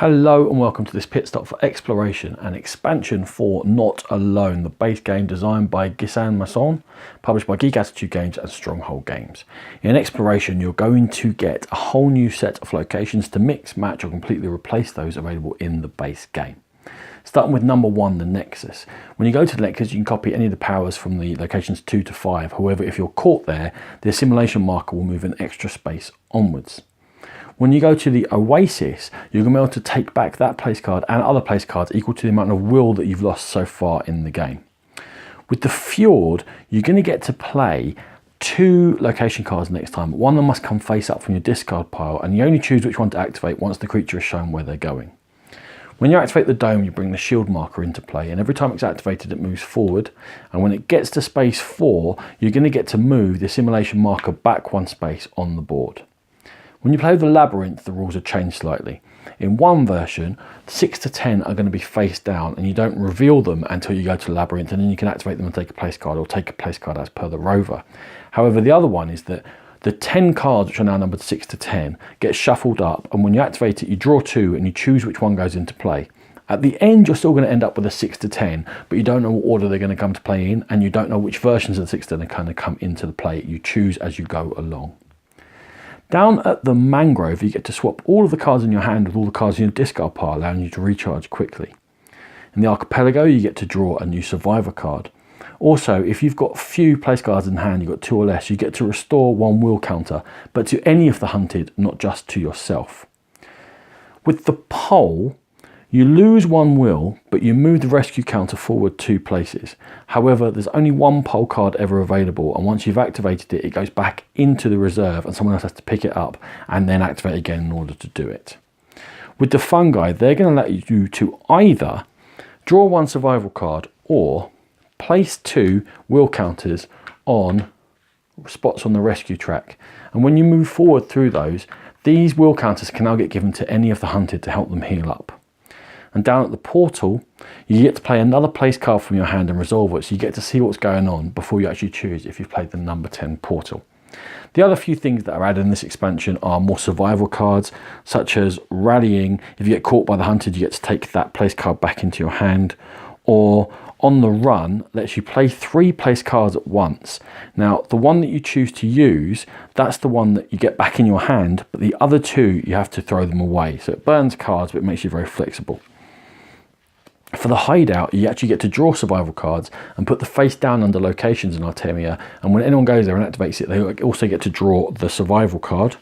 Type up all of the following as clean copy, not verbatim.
Hello and welcome to this pit stop for exploration and expansion for Not Alone, the base game designed by Gissan Masson, published by Geek Attitude Games and Stronghold Games. In exploration, you're going to get a whole new set of locations to mix, match or completely replace those available in the base game. Starting with number 1, the Nexus. When you go to the Nexus, you can copy any of the powers from the locations 2 to 5. However, if you're caught there, the assimilation marker will move an extra space onwards. When you go to the Oasis, you're going to be able to take back that place card and other place cards equal to the amount of will that you've lost so far in the game. With the Fjord, you're going to get to play 2 location cards next time. One of them must come face up from your discard pile, and you only choose which one to activate once the creature is shown where they're going. When you activate the dome, you bring the shield marker into play, and every time it's activated, it moves forward. And when it gets to space 4, you're going to get to move the assimilation marker back 1 space on the board. When you play with the Labyrinth, the rules have changed slightly. In one version, 6 to 10 are going to be face down, and you don't reveal them until you go to the Labyrinth, and then you can activate them and take a place card, or take a place card as per the rover. However, the other one is that the 10 cards, which are now numbered 6 to 10, get shuffled up, and when you activate it, you draw 2 and you choose which one goes into play. At the end, you're still going to end up with a 6 to 10, but you don't know what order they're going to come to play in, and you don't know which versions of the 6 to 10 are going to come into the play. You choose as you go along. Down at the Mangrove, you get to swap all of the cards in your hand with all the cards in your discard pile, allowing you to recharge quickly. In the Archipelago, you get to draw a new Survivor card. Also, if you've got few place cards in hand, you've got 2 or less, you get to restore 1 will counter, but to any of the hunted, not just to yourself. With the Pole, you lose 1 will, but you move the rescue counter forward 2 places. However, there's only 1 pole card ever available, and once you've activated it, it goes back into the reserve and someone else has to pick it up and then activate again in order to do it. With the Fungi, they're going to let you to either draw 1 survival card or place 2 will counters on spots on the rescue track. And when you move forward through those, these will counters can now get given to any of the hunted to help them heal up. And down at the portal, you get to play another place card from your hand and resolve it, so you get to see what's going on before you actually choose if you've played the number 10 portal. The other few things that are added in this expansion are more survival cards, such as rallying. If you get caught by the hunted, you get to take that place card back into your hand, or on the run lets you play 3 place cards at once. Now, the one that you choose to use, that's the one that you get back in your hand, but the other 2, you have to throw them away. So it burns cards, but it makes you very flexible. For the Hideout, you actually get to draw survival cards and put the face down under locations in Artemia, and when anyone goes there and activates it, they also get to draw the survival card.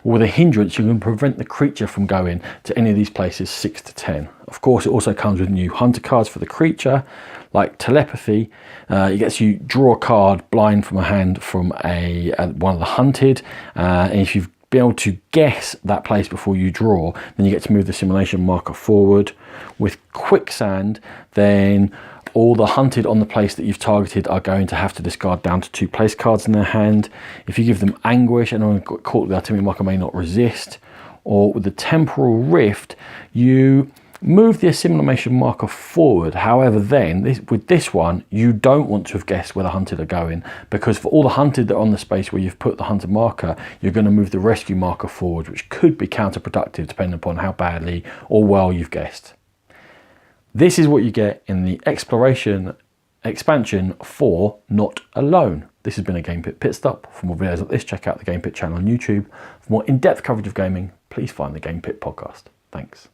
Or with a hindrance, you can prevent the creature from going to any of these places 6 to 10. Of course, it also comes with new hunter cards for the creature, like telepathy. It gets you draw a card blind from a hand from one of the hunted, and if you've been able to guess that place before you draw, then you get to move the simulation marker forward. With quicksand, then all the hunted on the place that you've targeted are going to have to discard down to 2 place cards in their hand. If you give them anguish, anyone got caught with the artillery marker may not resist. Or with the temporal rift, you move the assimilation marker forward. However, then with this one, you don't want to have guessed where the hunted are going, because for all the hunted that are on the space where you've put the hunted marker, you're going to move the rescue marker forward, which could be counterproductive depending upon how badly or well you've guessed. This is what you get in the exploration expansion for Not Alone. This has been a Game Pit Pit Stop. For more videos like this, check out the Game Pit channel on YouTube. For more in-depth coverage of gaming, please find the Game Pit podcast. Thanks.